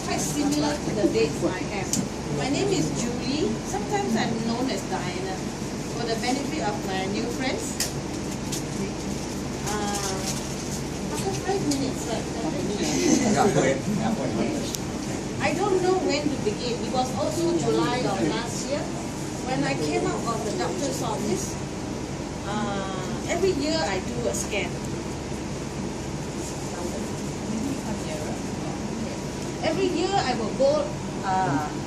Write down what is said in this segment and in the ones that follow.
quite similar to the dates I have. My name is Julie. Sometimes I'm known as Diana. For the benefit of my new friends, after 5 minutes, right? I don't know when to begin. It was also July of last year when I came out of the doctor's office. Every year I do a scan. Every year I will go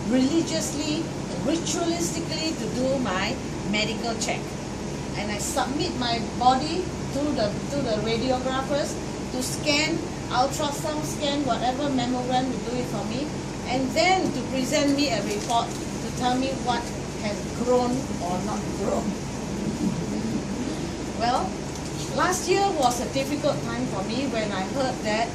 religiously, ritualistically to do my medical check, and I submit my body to the radiographers to scan, ultrasound scan, whatever mammogram to do it for me, and then to present me a report to tell me what has grown or not grown. Well, last year was a difficult time for me when I heard that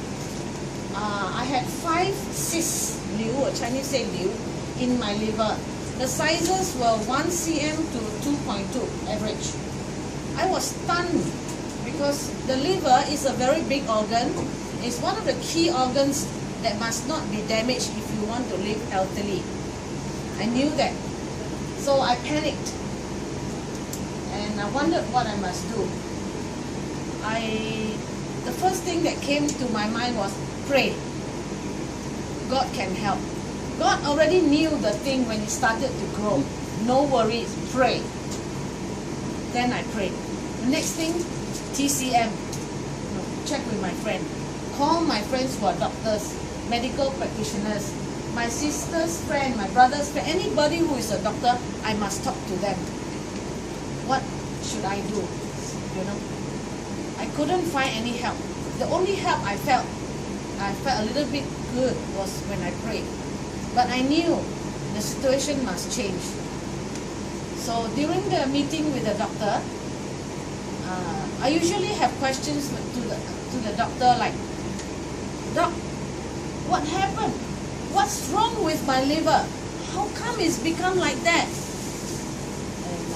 I had 5 cysts, liu, or Chinese say liu, in my liver. The sizes were 1 cm to 2.2 average. I was stunned because the liver is a very big organ. It's one of the key organs that must not be damaged if you want to live healthily. I knew that. So I panicked and I wondered what I must do. The first thing that came to my mind was pray. God can help. God already knew the thing when it started to grow. No worries, pray. Then I prayed. The next thing, TCM. Check with my friend. Call my friends who are doctors, medical practitioners, my sister's friend, my brother's friend, anybody who is a doctor, I must talk to them. What should I do? You know, I couldn't find any help. The only help I felt a little bit good was when I prayed. But I knew the situation must change. So during the meeting with the doctor, I usually have questions to the doctor like, Doc, what happened? What's wrong with my liver? How come it's become like that? And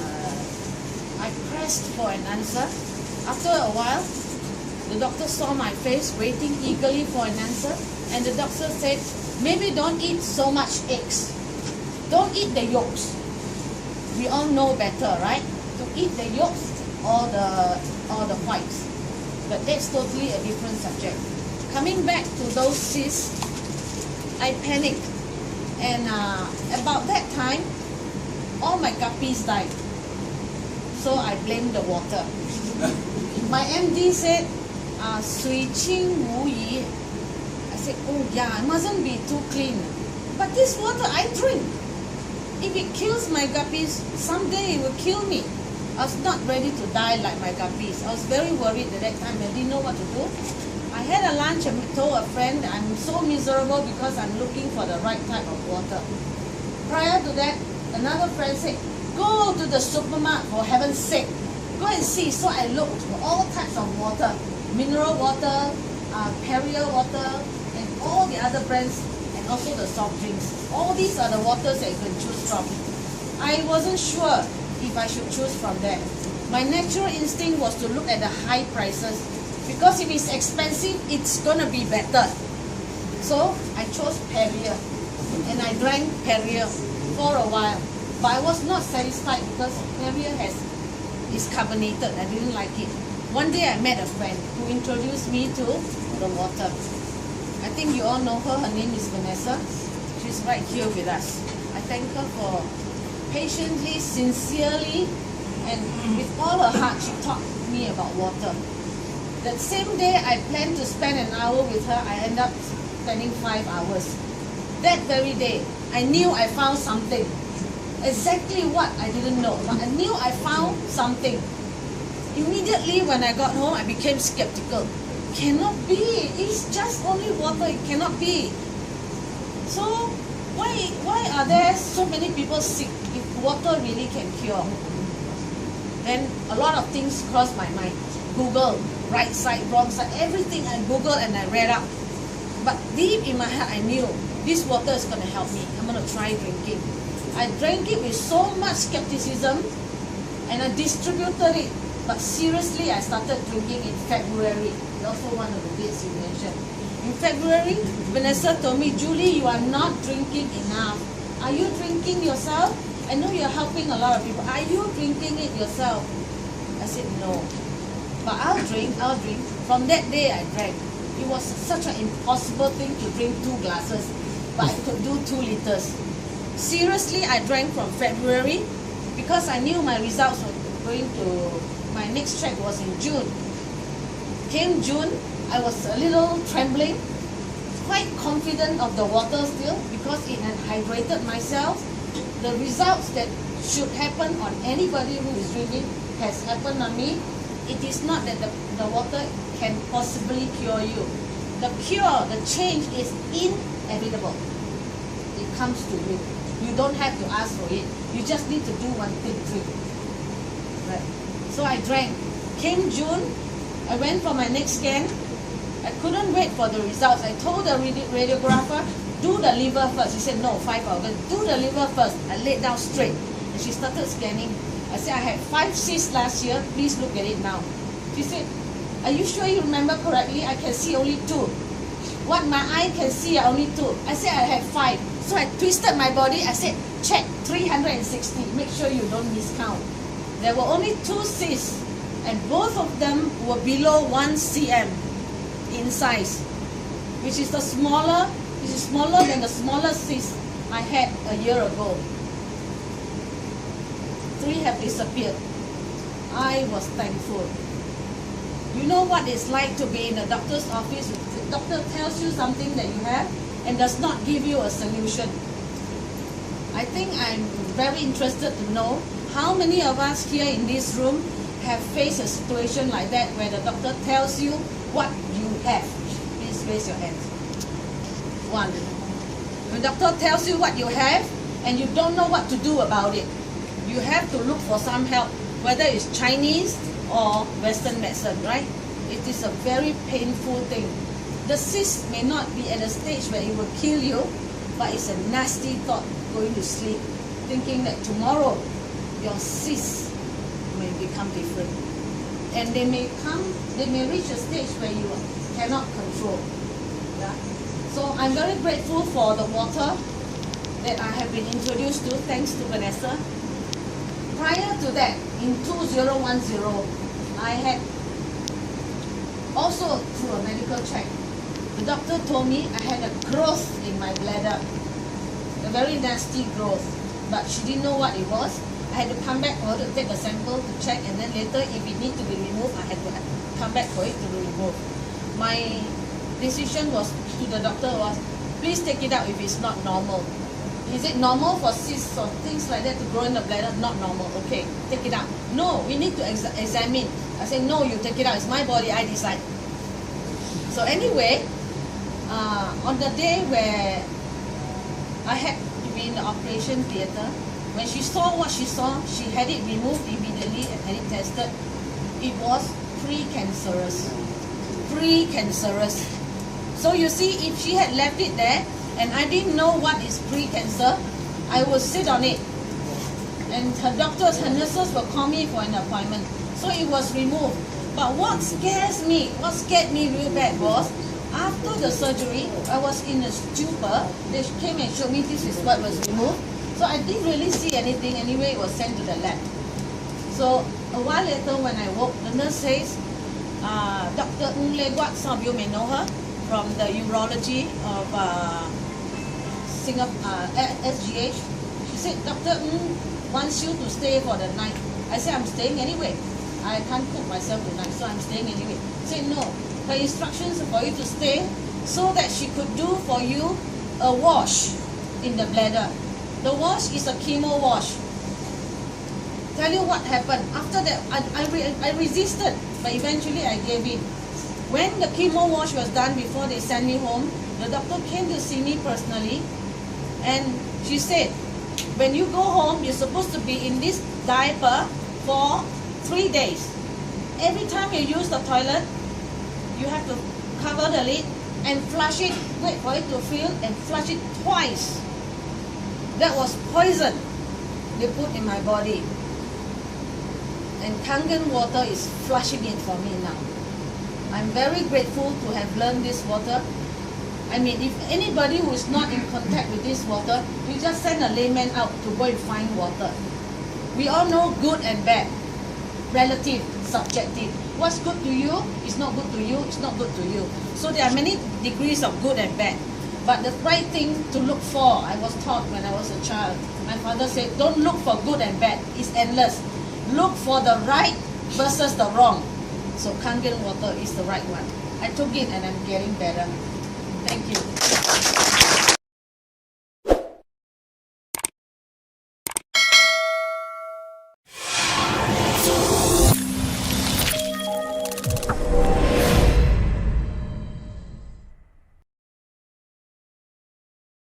I pressed for an answer. After a while, the doctor saw my face waiting eagerly for an answer, and the doctor said, maybe don't eat so much eggs. Don't eat the yolks. We all know better, right? To eat the yolks or the whites. But that's totally a different subject. Coming back to those cysts, I panicked. And about that time, all my guppies died. So I blamed the water. My MD said, 水清无疑. I said, oh yeah, it mustn't be too clean. But this water I drink. If it kills my guppies, someday it will kill me. I was not ready to die like my guppies. I was very worried at that time. I didn't know what to do. I had a lunch and told a friend that I'm so miserable because I'm looking for the right type of water. Prior to that, another friend said, go to the supermarket, for heaven's sake. Go and see. So I looked for all types of water. Mineral water, Perrier water, and all the other brands, and also the soft drinks. All these are the waters that you can choose from. I wasn't sure if I should choose from them. My natural instinct was to look at the high prices, because if it's expensive, it's gonna be better. So I chose Perrier, and I drank Perrier for a while. But I was not satisfied because Perrier is carbonated. I didn't like it. One day I met a friend who introduced me to the water. I think you all know her. Her name is Vanessa. She's right here with us. I thank her for patiently, sincerely, and with all her heart, she taught me about water. That same day I planned to spend an hour with her. I ended up spending 5 hours. That very day, I knew I found something. Exactly what I didn't know, but I knew I found something. Immediately when I got home, I became skeptical. Cannot be. It's just only water. It cannot be. So why are there so many people sick if water really can cure? Then a lot of things crossed my mind. Google, right side, wrong side, everything I Googled and I read up. But deep in my heart, I knew this water is going to help me. I'm going to try drinking. I drank it with so much skepticism and I distributed it. But seriously, I started drinking in February. Also one of the dates you mentioned. In February, Vanessa told me, Julie, you are not drinking enough. Are you drinking yourself? I know you're helping a lot of people. Are you drinking it yourself? I said, no. But I'll drink. From that day, I drank. It was such an impossible thing to drink 2 glasses, but I could do 2 liters. Seriously, I drank from February because I knew my results were going to, my next check was in June. Came June, I was a little trembling, quite confident of the water still because it had hydrated myself. The results that should happen on anybody who is drinking has happened on me. It is not that the water can possibly cure you. The cure, the change is inevitable. It comes to you. You don't have to ask for it. You just need to do one thing, drink. Right. So I drank. Came June, I went for my next scan. I couldn't wait for the results. I told the radiographer, do the liver first. She said, no, 5 hours. Do the liver first. I laid down straight. And she started scanning. I said, I had 5 cysts last year. Please look at it now. She said, are you sure you remember correctly? I can see only 2. What my eye can see are only 2. I said, I had 5. So I twisted my body. I said, check 360. Make sure you don't miscount. There were only 2 cysts. And both of them were below 1 cm in size. Which is smaller than the smallest cyst I had a year ago. 3 have disappeared. I was thankful. You know what it's like to be in a doctor's office. The doctor tells you something that you have and does not give you a solution. I think I'm very interested to know how many of us here in this room have faced a situation like that where the doctor tells you what you have. Please raise your hands. 1. The doctor tells you what you have and you don't know what to do about it. You have to look for some help, whether it's Chinese or Western medicine, right? It is a very painful thing. The cyst may not be at a stage where it will kill you, but it's a nasty thought going to sleep, thinking that tomorrow your cysts may become different. And they may reach a stage where you cannot control. Yeah? So I'm very grateful for the water that I have been introduced to, thanks to Vanessa. Prior to that, in 2010, I had also through a medical check, the doctor told me I had a growth in my bladder, a very nasty growth, but she didn't know what it was. I had to come back for her to take a sample to check, and then later if it needs to be removed, I had to come back for it to be removed. My decision was to the doctor was, please take it out if it's not normal. Is it normal for cysts or things like that to grow in the bladder? Not normal. Okay, take it out. No, we need to examine. I said, no, you take it out. It's my body. I decide. So anyway, on the day where I had to be in the operation theatre, when she saw what she saw, she had it removed immediately and had it tested. It was precancerous. Precancerous. So you see, if she had left it there, and I didn't know what is pre-cancer, I would sit on it. And her doctors, her nurses will call me for an appointment. So it was removed. But what scared me real bad was, after the surgery, I was in a stupor. They came and showed me this is what was removed. So I didn't really see anything. Anyway, it was sent to the lab. So a while later when I woke, the nurse says, Dr. Ng Le Guat, some of you may know her, from the urology of Singapore, SGH. She said, Dr. Ng wants you to stay for the night. I said, I'm staying anyway. I can't cook myself tonight, so I'm staying anyway. She said, no, her instructions are for you to stay so that she could do for you a wash in the bladder. The wash is a chemo wash. Tell you what happened. After that, I resisted, but eventually I gave in. When the chemo wash was done before they sent me home, the doctor came to see me personally, and she said, when you go home, you're supposed to be in this diaper for 3 days. Every time you use the toilet, you have to cover the lid and flush it, wait for it to fill, and flush it twice. That was poison they put in my body. And Kangen water is flushing it for me now. I'm very grateful to have learned this water. I mean, if anybody who is not in contact with this water, you just send a layman out to go and find water. We all know good and bad, relative, subjective. What's good to you is not good to you, it's not good to you. So there are many degrees of good and bad. But the right thing to look for, I was taught when I was a child. My father said, don't look for good and bad, it's endless. Look for the right versus the wrong. So Kangen water is the right one. I took it and I'm getting better. Thank you.